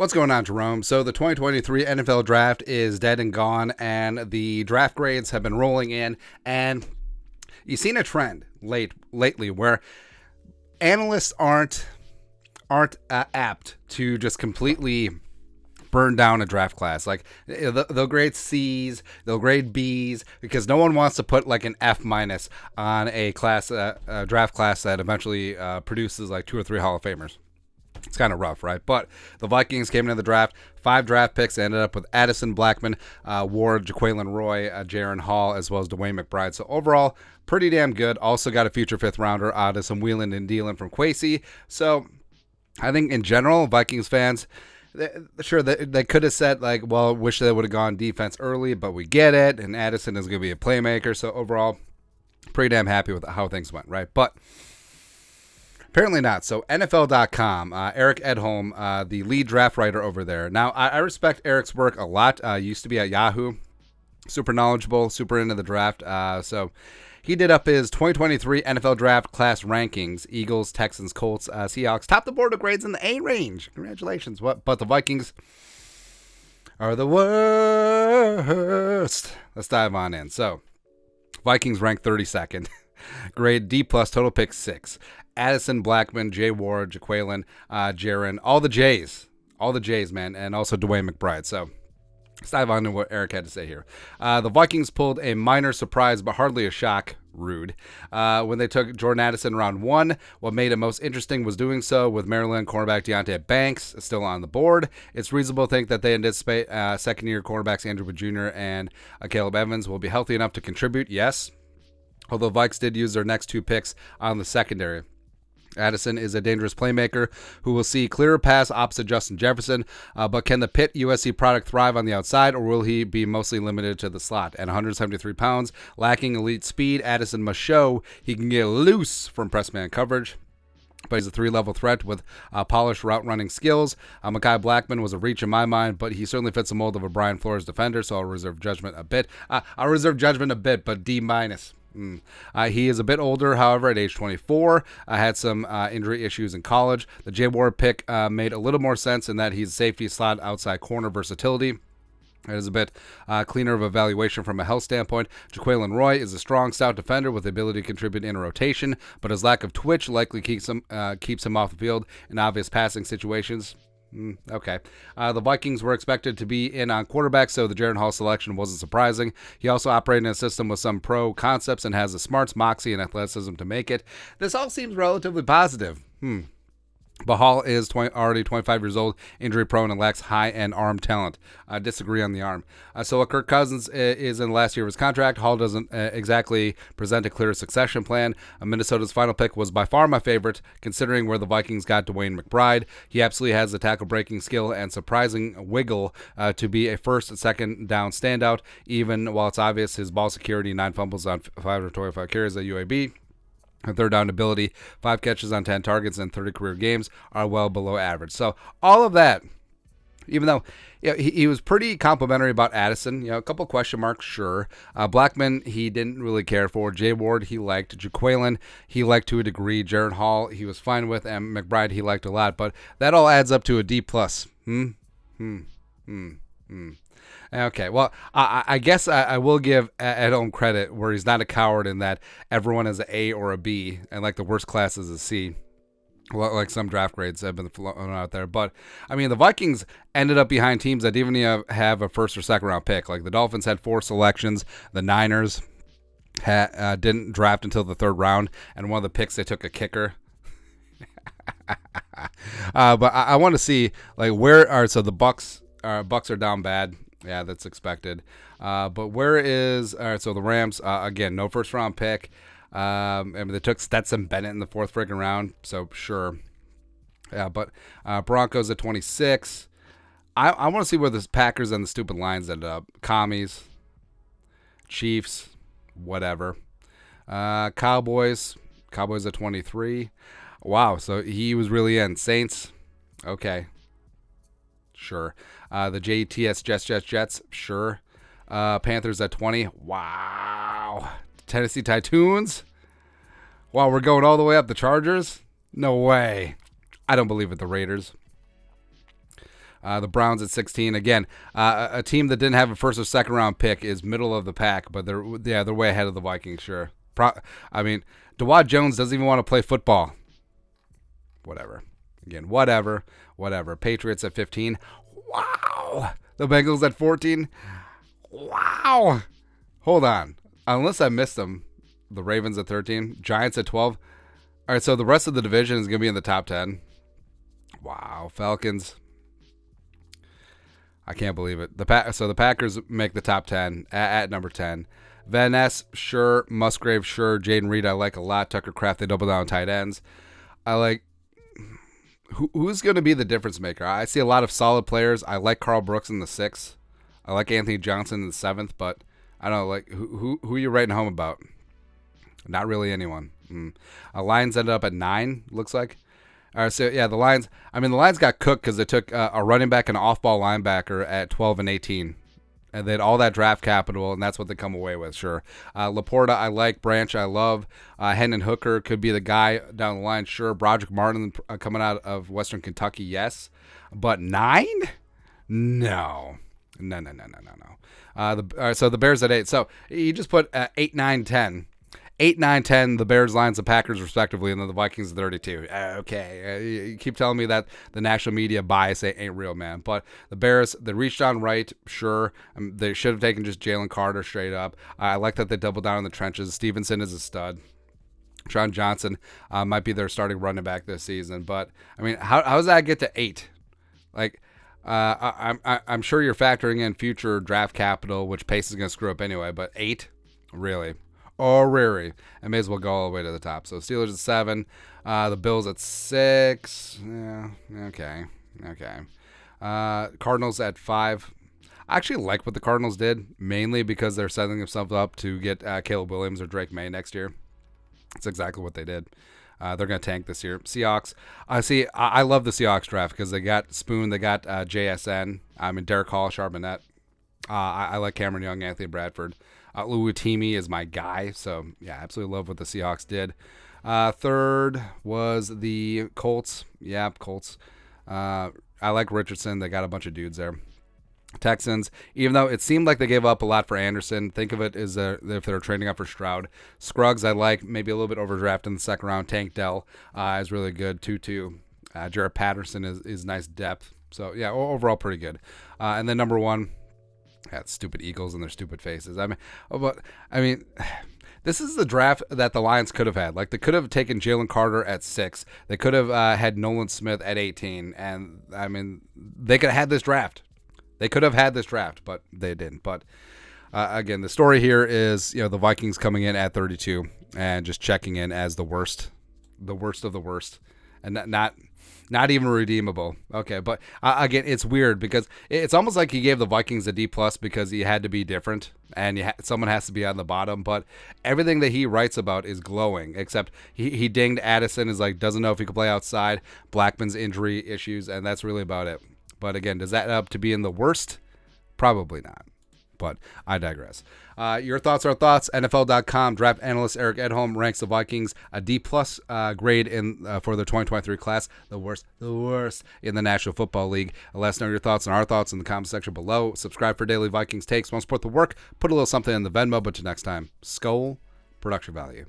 What's going on, Jerome? So the 2023 NFL Draft is dead and gone, and the draft grades have been rolling in, and you've seen a trend lately where analysts aren't apt to just completely burn down a draft class. Like they'll grade C's, they'll grade B's, because no one wants to put like an F- on a draft class that eventually produces like 2 or 3 Hall of Famers. It's kind of rough, right? But the Vikings came into the draft, 5 draft picks, ended up with Addison Blackman, Ward, Jaquelin Roy, Jaron Hall, as well as Dwayne McBride. So overall, pretty damn good. Also got a future 5th rounder out of some wheeling and dealing from Kwesi. So I think in general, Vikings fans, they could have said, like, well, wish they would have gone defense early, but we get it, and Addison is going to be a playmaker. So overall, pretty damn happy with how things went, right? But apparently not. So NFL.com, Eric Edholm, the lead draft writer over there. Now, I respect Eric's work a lot. Used to be at Yahoo. Super knowledgeable, super into the draft. So he did up his 2023 NFL Draft class rankings. Eagles, Texans, Colts, Seahawks. Top the board of grades in the A range. Congratulations. But the Vikings are the worst. Let's dive on in. So Vikings ranked 32nd. Grade D+, total pick 6. Addison Blackman, Jay Ward, Jaquelin, Jaron, all the J's, man, and also Dwayne McBride. So let's dive on to what Eric had to say here. The Vikings pulled a minor surprise, but hardly a shock. Rude. When they took Jordan Addison round 1, what made it most interesting was doing so with Maryland cornerback Deonte Banks still on the board. It's reasonable to think that they anticipate second-year cornerbacks Andrew Wood Jr. and Caleb Evans will be healthy enough to contribute. Yes. Although Vikes did use their next 2 picks on the secondary. Addison is a dangerous playmaker who will see clearer pass opposite Justin Jefferson, but can the Pitt USC product thrive on the outside, or will he be mostly limited to the slot? At 173 pounds, lacking elite speed, Addison must show he can get loose from press man coverage. But he's a 3-level threat with polished route running skills. Mekhi Blackman was a reach in my mind, but he certainly fits the mold of a Brian Flores defender, so I'll reserve judgment a bit. But D-. He is a bit older, however, at age 24. Had some injury issues in college. The Jay Ward pick made a little more sense in that he's a safety slot outside corner versatility. It is a bit cleaner of evaluation from a health standpoint. Jaquelin Roy is a strong, stout defender with the ability to contribute in a rotation, but his lack of twitch likely keeps him off the field in obvious passing situations. Okay. The Vikings were expected to be in on quarterback, so the Jaron Hall selection wasn't surprising. He also operated in a system with some pro concepts and has the smarts, moxie, and athleticism to make it. This all seems relatively positive. But Hall is already 25 years old, injury-prone, and lacks high-end arm talent. I disagree on the arm. So Kirk Cousins is in the last year of his contract. Hall doesn't exactly present a clear succession plan. Minnesota's final pick was by far my favorite, considering where the Vikings got Dwayne McBride. He absolutely has the tackle-breaking skill and surprising wiggle to be a first and second down standout, even while it's obvious his ball security, 9 fumbles on 525 carries at UAB. And third down ability, 5 catches on 10 targets in 30 career games are well below average. So all of that, even though he was pretty complimentary about Addison, a couple question marks, sure. Blackman, he didn't really care for. Jay Ward, he liked. Jaquelin, he liked to a degree. Jaron Hall, he was fine with. And McBride, he liked a lot. But that all adds up to a D+. Okay, well, I guess I will give Edholm credit where he's not a coward in that everyone is an A or a B, and like the worst class is a C, like some draft grades have been floating out there. But, I mean, the Vikings ended up behind teams that didn't even have a first or second round pick. Like the Dolphins had 4 selections, the Niners didn't draft until the 3rd round, and one of the picks they took a kicker. But I want to see, like, so the Bucks are down bad. Yeah, that's expected. But where is... All right, so the Rams, again, no first-round pick. They took Stetson Bennett in the 4th freaking round, so sure. Yeah, but Broncos at 26. I want to see where the Packers and the stupid Lions ended up. Commies, Chiefs, whatever. Cowboys at 23. Wow, so he was really in. Saints, okay. Sure. The Jets, sure. Panthers at 20. Wow. Tennessee Titans. Wow, we're going all the way up. The Chargers? No way. I don't believe it. The Raiders. The Browns at 16. Again, a team that didn't have a first or second round pick is middle of the pack, but they're way ahead of the Vikings. Sure. DeWad Jones doesn't even want to play football. Whatever. Again, whatever. Patriots at 15. Wow. The Bengals at 14. Wow. Hold on. Unless I missed them, the Ravens at 13. Giants at 12. All right, so the rest of the division is going to be in the top 10. Wow. Falcons. I can't believe it. So the Packers make the top 10 at number 10. Van Ness, sure. Musgrave, sure. Jaden Reed, I like a lot. Tucker Kraft, they double down on tight ends. I like... Who's going to be the difference maker? I see a lot of solid players. I like Carl Brooks in the 6th. I like Anthony Johnson in the 7th, but I don't know, like, who are you writing home about? Not really anyone. Lions ended up at 9, looks like. All right, so yeah, the Lions got cooked because they took a running back and an off-ball linebacker at 12 and 18. And they had all that draft capital, and that's what they come away with, sure. Laporta, I like. Branch, I love. Hendon Hooker could be the guy down the line, sure. Broderick Martin coming out of Western Kentucky, yes. But 9? No. So the Bears at 8. So you just put 8, 9, 10. 8, 9, 10, the Bears, Lions, and Packers, respectively, and then the Vikings at 32. Okay. You keep telling me that the national media bias ain't real, man. But the Bears, they reached on right, sure. They should have taken just Jalen Carter straight up. I like that they doubled down in the trenches. Stevenson is a stud. Sean Johnson might be their starting running back this season. But, I mean, how does that get to 8? Like, I'm sure you're factoring in future draft capital, which Pace is going to screw up anyway, but 8? Really? Oh, really? I may as well go all the way to the top. So Steelers at 7, the Bills at 6. Yeah, okay. Cardinals at 5. I actually like what the Cardinals did, mainly because they're setting themselves up to get Caleb Williams or Drake May next year. That's exactly what they did. They're going to tank this year. Seahawks. I love the Seahawks draft because they got Spoon, they got JSN. Derek Hall, Charbonnet. I like Cameron Young, Anthony Bradford. Luatimi is my guy, so yeah, absolutely love what the Seahawks did. Third was the Colts. Yeah, Colts. I like Richardson. They got a bunch of dudes there. Texans, even though it seemed like they gave up a lot for Anderson, think of it as if they're trading up for Stroud. Scruggs, I like, maybe a little bit overdrafted in the second round. Tank Dell is really good. 2-2. Jarrett Patterson is nice depth. So yeah, overall pretty good. And then number 1. Yeah, stupid Eagles and their stupid faces. I mean, this is the draft that the Lions could have had. Like, they could have taken Jalen Carter at 6. They could have had Nolan Smith at 18. And, I mean, they could have had this draft. But they didn't. But, again, the story here is, the Vikings coming in at 32 and just checking in as the worst of the worst. And not even redeemable. Okay, but again, it's weird because it's almost like he gave the Vikings a D+ because he had to be different and someone has to be on the bottom. But everything that he writes about is glowing, except he dinged Addison, is like, doesn't know if he could play outside, Blackman's injury issues, and that's really about it. But again, does that add up to being the worst? Probably not. But I digress. Your thoughts are thoughts. NFL.com draft analyst Eric Edholm ranks the Vikings a D+ grade for the 2023 class. The worst in the National Football League. Let us know your thoughts and our thoughts in the comment section below. Subscribe for daily Vikings takes. Want to support the work? Put a little something in the Venmo. But till next time, Skol, production value.